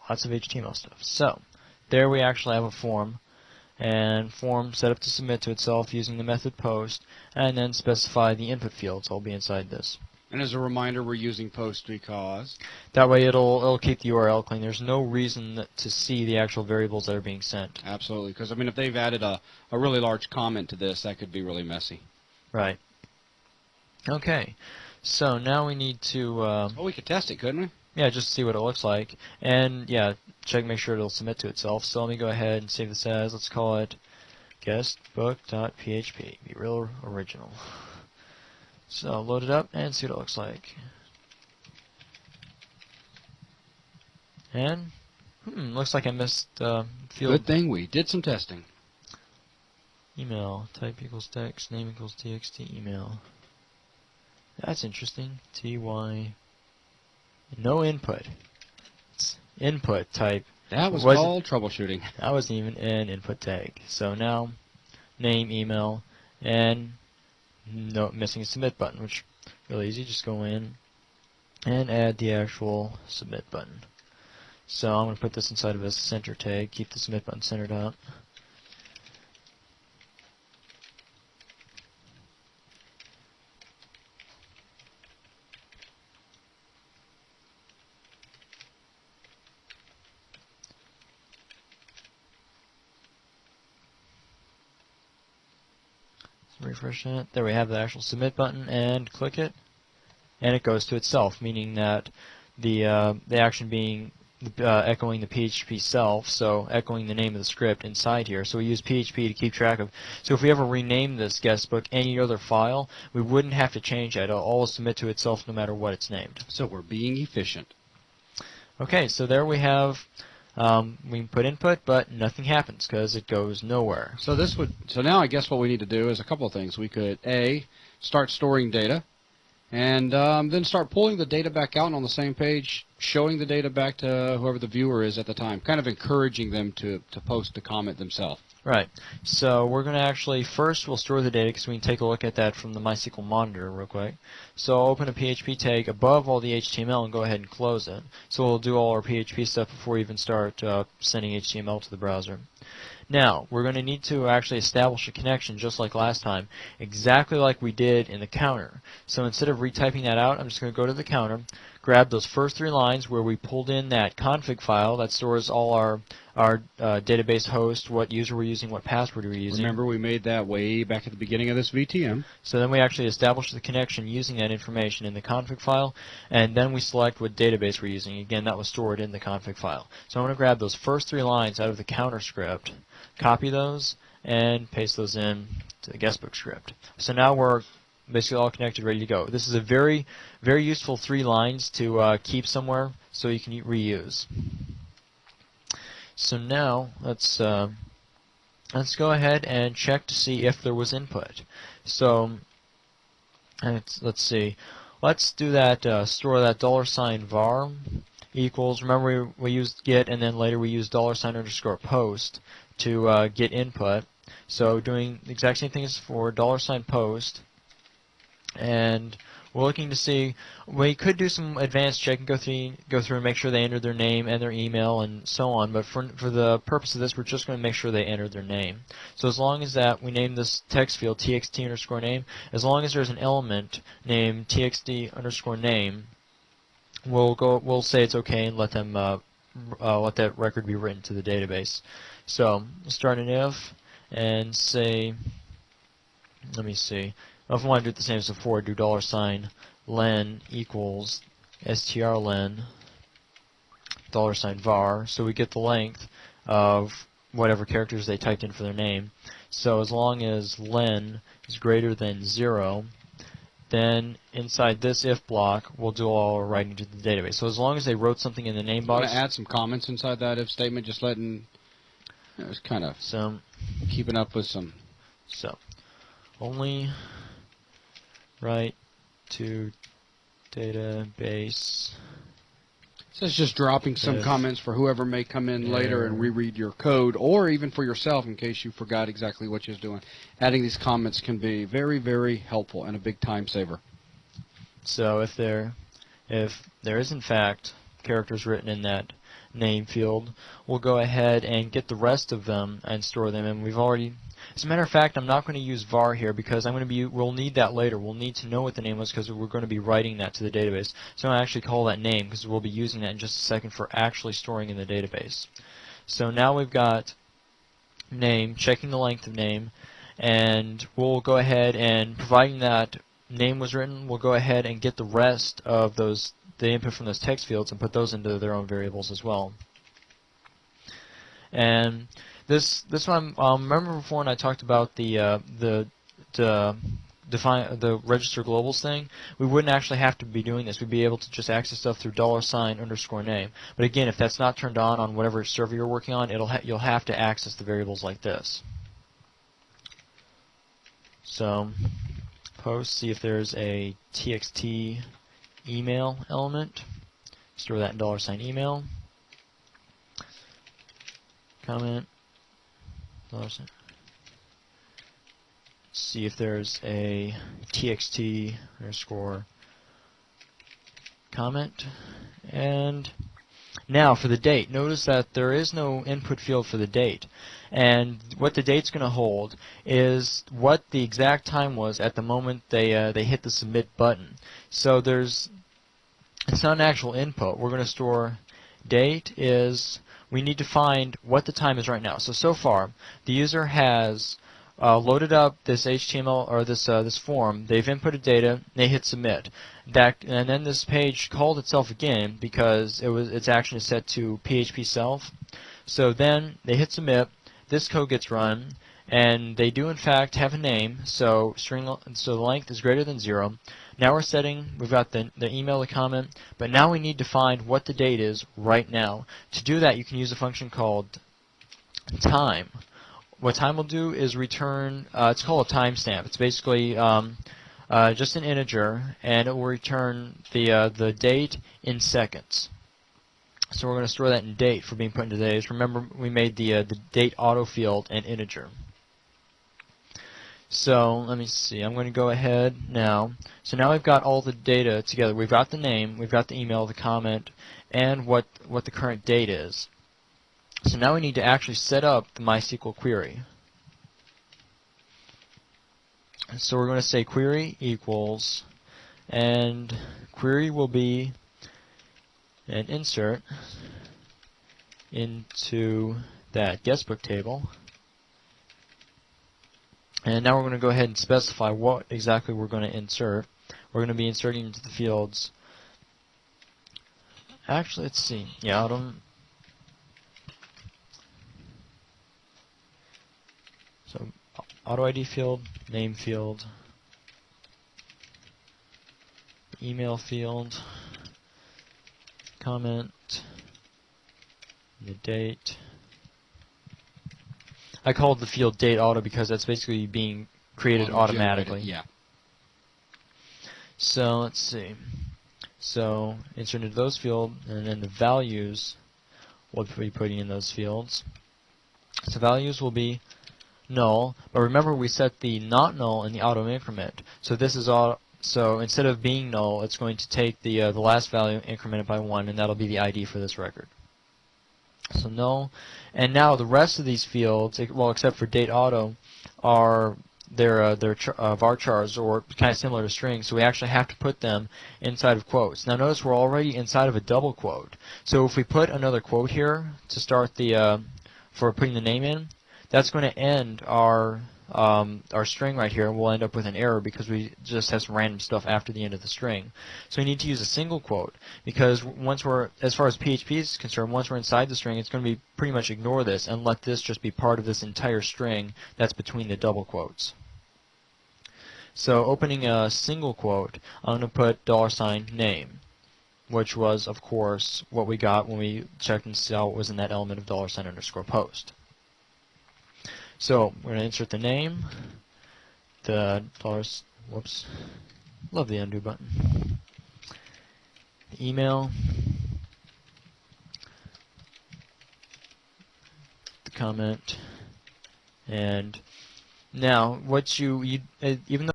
lots of HTML stuff. So there we actually have a form, and form set up to submit to itself using the method post, and then specify the input fields. I'll be inside this. And as a reminder, we're using post because that way it'll keep the URL clean. There's no reason to see the actual variables that are being sent. Absolutely, because I mean, if they've added a really large comment to this, that could be really messy. Right. Okay. So now we need to. We could test it, couldn't we? Yeah, just see what it looks like, and yeah, make sure it'll submit to itself. So let me go ahead and save this as. Let's call it guestbook.php. Be real original. So load it up and see what it looks like. And looks like I missed field. Good thing we did some testing. Email type equals text, name equals txt, email. That's interesting. TY. No input. It's input type. That was called troubleshooting. That wasn't even an input tag. So now, name, email, and no, missing a submit button, which is really easy. Just go in and add the actual submit button. So I'm going to put this inside of a center tag, keep the submit button centered out. Refresh that. There we have the actual submit button, and click it, and it goes to itself, meaning that the action being echoing the PHP self, so echoing the name of the script inside here. So we use PHP to keep track of. So if we ever rename this guestbook any other file, we wouldn't have to change that. It'll always submit to itself no matter what it's named. So we're being efficient. Okay, so there we have. We can put input, but nothing happens because it goes nowhere. So now I guess what we need to do is a couple of things. We could start storing data, and then start pulling the data back out, and on the same page showing the data back to whoever the viewer is at the time, kind of encouraging them to post the comment themselves. Right. So we're going to actually, first we'll store the data because we can take a look at that from the MySQL monitor real quick. So I'll open a PHP tag above all the HTML and go ahead and close it. So we'll do all our PHP stuff before we even start sending HTML to the browser. Now, we're going to need to actually establish a connection just like last time, exactly like we did in the counter. So instead of retyping that out, I'm just going to go to the counter, grab those first 3 lines where we pulled in that config file that stores all our database host, what user we're using, what password we're using. Remember, we made that way back at the beginning of this VTM. So then we actually establish the connection using that information in the config file, and then we select what database we're using. Again, that was stored in the config file. So I'm going to grab those first 3 lines out of the counter script, copy those, and paste those in to the guestbook script. So now we're basically all connected, ready to go. This is a very, very useful 3 lines to keep somewhere so you can reuse. So now let's go ahead and check to see if there was input. So let's see. Let's do that. Store that $var equals. Remember we used get, and then later we used $_post to get input. So doing the exact same thing as for $post. And we're looking to see, we could do some advanced checking, go through and make sure they enter their name and their email and so on, but for the purpose of this, we're just going to make sure they enter their name. So as long as that, we name this text field txt_name, as long as there's an element named txt_name, we'll say it's okay and let them let that record be written to the database. So we'll start an if and say, let me see. If I want to do it the same as before, do $len equals strlen $var, so we get the length of whatever characters they typed in for their name. So as long as len is greater than 0, then inside this if block, we'll do all our writing to the database. So as long as they wrote something in the name box. I'm going to add some comments inside that if statement, just letting, it's kind of keeping up with some. So only write to database. So it's just dropping some comments for whoever may come in later and reread your code, or even for yourself in case you forgot exactly what you was doing. Adding these comments can be very, very helpful and a big time saver. So if there is in fact characters written in that name field. We'll go ahead and get the rest of them and store them. And we've already, as a matter of fact, I'm not going to use var here because we'll need that later. We'll need to know what the name was because we're going to be writing that to the database. So I'm going to actually call that name because we'll be using that in just a second for actually storing in the database. So now we've got name, checking the length of name, and we'll go ahead and, providing that name was written, we'll go ahead and get the rest of the input from those text fields and put those into their own variables as well. And this one, remember before when I talked about the register globals thing? We wouldn't actually have to be doing this. We'd be able to just access stuff through $_name. But again, if that's not turned on whatever server you're working on, you'll have to access the variables like this. So post, see if there's a txt email element. Store that in $email. Comment. $. See if there's a txt underscore comment. And now for the date, notice that there is no input field for the date. And what the date's going to hold is what the exact time was at the moment they hit the submit button. So it's not an actual input. We're going to store date is, we need to find what the time is right now. So far, the user has loaded up this HTML or this form. They've inputted data. They hit submit. And then this page called itself again because its action is set to PHP self. So then they hit submit. This code gets run, and they do in fact have a name. So the length is greater than 0. Now we've got the email, the comment, but now we need to find what the date is right now. To do that, you can use a function called time. What time will do is return, it's called a timestamp. It's basically just an integer, and it will return the date in seconds. So we're going to store that in date for being put into days. Remember, we made the date auto field an integer. So let me see. I'm going to go ahead now. So now we've got all the data together. We've got the name, we've got the email, the comment, and what the current date is. So now we need to actually set up the MySQL query. So we're going to say query equals, and query will be an insert into that guestbook table. And now we're going to go ahead and specify what exactly we're going to insert. We're going to be inserting into the fields. Actually, let's see. Yeah, so auto ID field, name field, email field, comment, the date. I called the field date auto because that's basically being created automatically. Yeah. So let's see. So insert into those fields, and then the values we'll be putting in those fields. So values will be null, but remember we set the not null in the auto increment. So this is all. So instead of being null, it's going to take the last value, increment it by 1, and that'll be the ID for this record. So null, and now the rest of these fields, well, except for date auto, are their varchars, or kind of similar to strings. So we actually have to put them inside of quotes. Now notice we're already inside of a double quote. So if we put another quote here to start for putting the name in, that's going to end our string right here, and we'll end up with an error because we just have some random stuff after the end of the string. So we need to use a single quote because as far as PHP is concerned, once we're inside the string, it's going to be pretty much ignore this and let this just be part of this entire string that's between the double quotes. So opening a single quote, I'm going to put $name, which was, of course, what we got when we checked and saw what was in that element of $_post. So we're going to insert the name, the whoops, love the undo button, the email, the comment, and now what even though